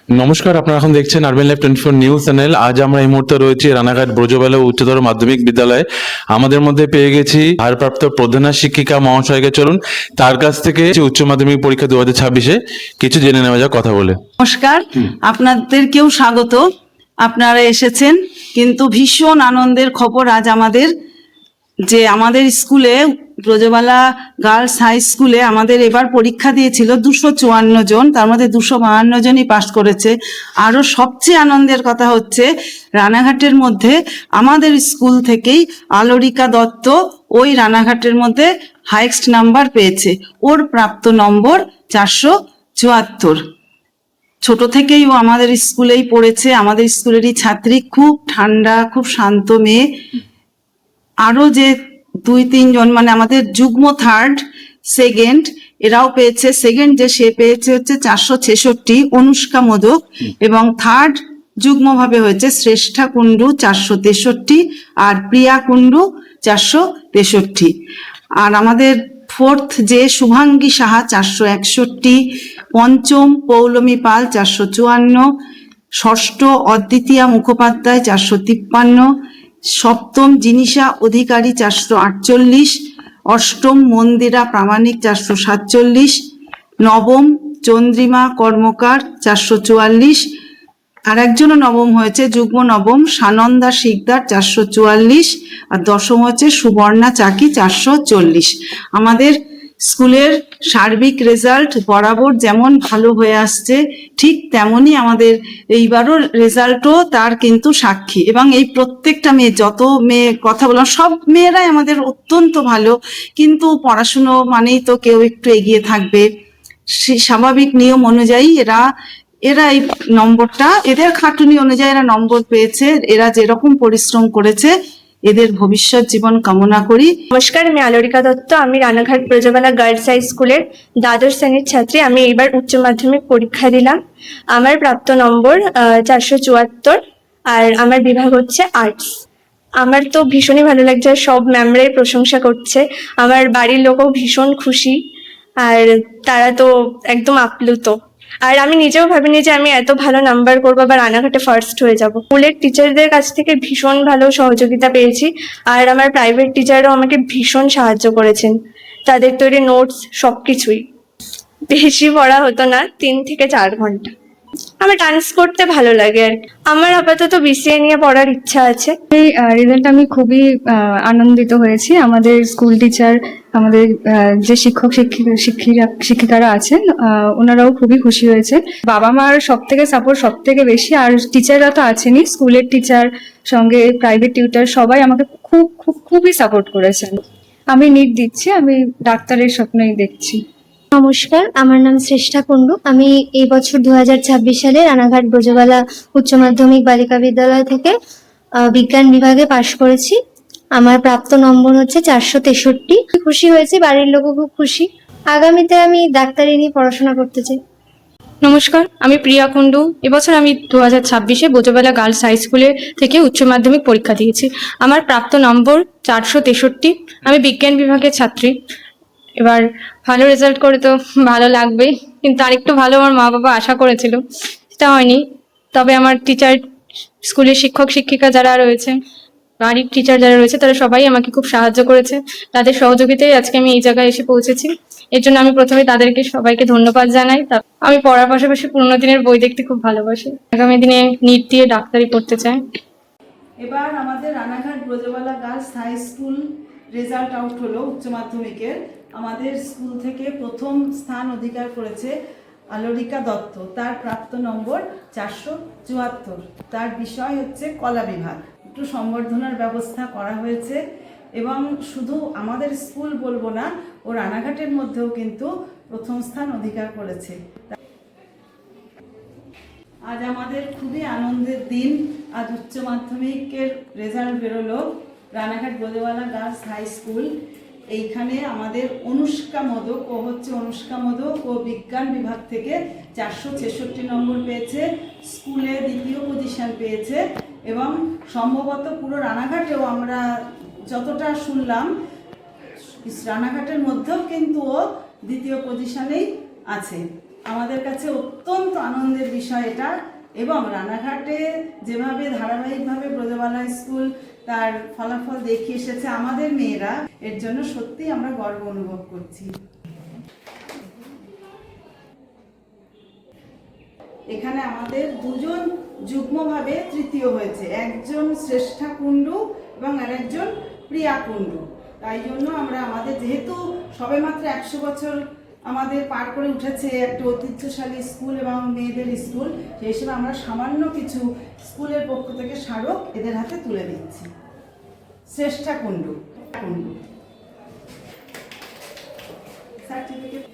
নমস্কার, আপনারা এখন দেখছেন আরবেন লাইভ 24 নিউজ চ্যানেল। আজ আমরা এই মুহূর্তে রয়েছি রানাঘাট ব্রজবালা উচ্চতর মাধ্যমিক বিদ্যালয়ে। আমাদের মধ্যে পেয়ে গেছি ভারপ্রাপ্ত প্রধান শিক্ষিকা মহাশয়কে। চলুন তার কাছ থেকে উচ্চ মাধ্যমিক পরীক্ষা 2026-এ কিছু জেনে নেওয়া যাক কথা বলে। নমস্কার, আপনাদেরকেও স্বাগত। আপনারা এসেছেন, কিন্তু ভীষণ আনন্দের খবর আজ আমাদের স্কুলে ব্রজবালা গার্লস হাই স্কুলে আমাদের এবার পরীক্ষা দিয়েছিল 254 জন, তার মধ্যে 252 জনই পাস করেছে। আরও সবচেয়ে আনন্দের কথা হচ্ছে রানাঘাটের মধ্যে আমাদের স্কুল থেকেই আলোরিকা দত্ত ওই রানাঘাটের মধ্যে হাইয়েস্ট নাম্বার পেয়েছে। ওর প্রাপ্ত নম্বর 474। ছোট থেকেই ও আমাদের স্কুলেই পড়েছে, আমাদের স্কুলেরই ছাত্রী। খুব ঠান্ডা, খুব শান্ত মেয়ে। আরো যে 2-3 জন মানে আমাদের যুগ্ম থার্ড সেকেন্ড এরাও পেয়েছে। সেকেন্ড যে সে পেয়েছে হচ্ছে 466, অনুষ্কা মোদক, এবং থার্ড যুগ্মভাবে হয়েছে শ্রেষ্ঠা কুণ্ডু 463 আর প্রিয়া কুণ্ডু 463। আর আমাদের ফোর্থ যে শুভাঙ্গী সাহা 461, পঞ্চম পৌলমী পাল 454, ষষ্ঠ অদ্বিতীয়া মুখোপাধ্যায় 453, সপ্তম জিনিসা অধিকারী 448, অষ্টম মন্দিরা প্রামাণিক 447, নবম চন্দ্রিমা কর্মকার 444, আর একজনও নবম হয়েছে যুগ্ম নবম সানন্দা শিকদার 444, আর দশম হচ্ছে সুবর্ণা চাকি 440। আমাদের স্কুলের সার্বিক রেজাল্ট বরাবর যেমন ভালো হয়ে আসছে, ঠিক তেমনই আমাদের এইবারও রেজাল্টও তার কিন্তু সাক্ষী। এবং এই প্রত্যেকটা মেয়ে, যত মেয়ে কথা বললাম, সব মেয়েরাই আমাদের অত্যন্ত ভালো। কিন্তু পড়াশুনো মানেই তো কেউ একটু এগিয়ে থাকবে, সেই স্বাভাবিক নিয়ম অনুযায়ী এরা এই নম্বরটা, এদের খাটুনি অনুযায়ী এরা নম্বর পেয়েছে। এরা যেরকম পরিশ্রম করেছে, এদের ভবিষ্যৎ জীবন কামনা করি। নমস্কার, আমি আলোরিকা দত্ত। আমি রানাঘাট ব্রজবালা গার্লস হাই স্কুলের দ্বাদশ শ্রেণীর ছাত্রী। আমি এইবার উচ্চ মাধ্যমিক পরীক্ষা দিলাম। আমার প্রাপ্ত নম্বর 474, আর আমার বিভাগ হচ্ছে আর্টস। আমার তো ভীষণই ভালো লাগছে, সব ম্যামরাই প্রশংসা করছে। আমার বাড়ির লোকও ভীষণ খুশি, আর তারা তো একদম আপ্লুত। আর আমি নিজেও ভাবিনি যে আমি এত ভালো নাম্বার করবো বা রানাঘাটে ফার্স্ট হয়ে যাব। স্কুলের টিচারদের কাছ থেকে ভীষণ ভালো সহযোগিতা পেয়েছি, আর আমার প্রাইভেট টিচারও আমাকে ভীষণ সাহায্য করেছেন। তাদের তৈরি নোটস সবকিছুই। বেশি পড়া হতো না, 3 থেকে 4 ঘন্টা। আমার ডান্স করতে ভালো লাগে। আর আমার আপাতত বিসিএ নিয়ে পড়ার ইচ্ছা আছে। এই রেজাল্ট আমি খুবই আনন্দিত হয়েছি। আমাদের স্কুল টিচার, আমাদের যে শিক্ষক শিক্ষিকারা আছেন, ওনারাও খুবই খুশি হয়েছে। বাবা মার সব থেকে সাপোর্ট সব থেকে বেশি, আর টিচাররা তো আছেনই, স্কুলের টিচার সঙ্গে প্রাইভেট টিউটার সবাই আমাকে খুবই সাপোর্ট করেছেন। আমি নিট দিচ্ছি, আমি ডাক্তারের স্বপ্নই দেখছি। নমস্কার, আমার নাম শ্রেষ্ঠা কুণ্ডু। আমি এই বছর 2026 সালে রানাঘাট ব্রজবালা উচ্চ মাধ্যমিক বালিকা বিদ্যালয় থেকে বিজ্ঞান বিভাগে পাশ করেছি। আমার প্রাপ্ত নম্বর হচ্ছে 463। খুশি হয়েছি, বাড়ির লোকও খুব খুশি। আগামীতে আমি ডাক্তারি নিয়ে পড়াশোনা করতে চাই। নমস্কার, আমি প্রিয়া কুণ্ডু। এবছর আমি 2026-এ ব্রজবালা গার্লস হাই স্কুলে থেকে উচ্চ মাধ্যমিক পরীক্ষা দিয়েছি। আমার প্রাপ্ত নম্বর 463। আমি বিজ্ঞান বিভাগের ছাত্রী। এবার ভালো রেজাল্ট করে তো ভালো লাগবেই, কিন্তু আরেকটু ভালো আমার মা বাবা আশা করেছিল, সেটা হয়নি। তবে আমার টিচার, স্কুলের শিক্ষক শিক্ষিকা যারা রয়েছে, বাড়ির টিচার যারা রয়েছে, তারা সবাই আমাকে খুব সাহায্য করেছে। তাদের সহযোগিতায় আজকে আমি এই জায়গায় এসে পৌঁছেছি। এর জন্য আমি প্রথমে তাদেরকে সবাইকে ধন্যবাদ জানাই। আমি পড়ার পাশাপাশি পুরোনো দিনের বই দেখতে খুব ভালোবাসি। আগামী দিনে নিট দিয়ে ডাক্তারি পড়তে চাই। এবার আমাদের Ranaghat Brajabala girls high school result out হলো উচ্চ মাধ্যমিকের। আমাদের স্কুল থেকে প্রথম স্থান অধিকার করেছে আলোরিকা দত্ত। তার প্রাপ্ত নম্বর 474। তার বিষয় হচ্ছে কলা বিভাগ। একটু সম্বর্ধনার ব্যবস্থা করা হয়েছে, এবং শুধু আমাদের স্কুল বলবো না, ও রানাঘাটের মধ্যেও কিন্তু প্রথম স্থান অধিকার করেছে। আজ আমাদের খুবই আনন্দের দিন। আজ উচ্চ মাধ্যমিকের রেজাল্ট বেরোলো। Ranaghat Brajabala girls high school, এইখানে আমাদের অনুষ্কা মোদক, অনুষ্কা মোদক ও বিজ্ঞান বিভাগ থেকে 466 নম্বর পেয়েছে। স্কুলে দ্বিতীয় পজিশন পেয়েছে, এবং সম্ভবত পুরো রানাঘাটেও আমরা যতটা শুনলাম, রানাঘাটের মধ্যেও কিন্তু ও দ্বিতীয় পজিশনেই আছে। আমাদের কাছে অত্যন্ত আনন্দের বিষয় এটা, এবং রানাঘাটে যেভাবে ধারাবাহিকভাবে ব্রজবালা স্কুল তার ফলাফল দেখিয়ে এসেছে আমাদের মেয়েরা, এর জন্য সত্যি আমরা গর্ব অনুভব করছি। এখানে আমাদের দুজন যুগ্মভাবে তৃতীয় হয়েছে, একজন শ্রেষ্ঠা কুণ্ডু এবং আরেকজন প্রিয়া কুণ্ডু। তাই জন্য আমরা আমাদের যেহেতু সবেমাত্র 100 বছর আমাদের পার করে উঠেছে একটা ঐতিহ্যশালী স্কুল এবং মেয়েদের স্কুল, সেই হিসেবে আমরা সামান্য কিছু স্কুলের পক্ষ থেকে স্মারক এদের হাতে তুলে দিচ্ছি। শ্রেষ্ঠা কুণ্ডু সার্টিফিকেট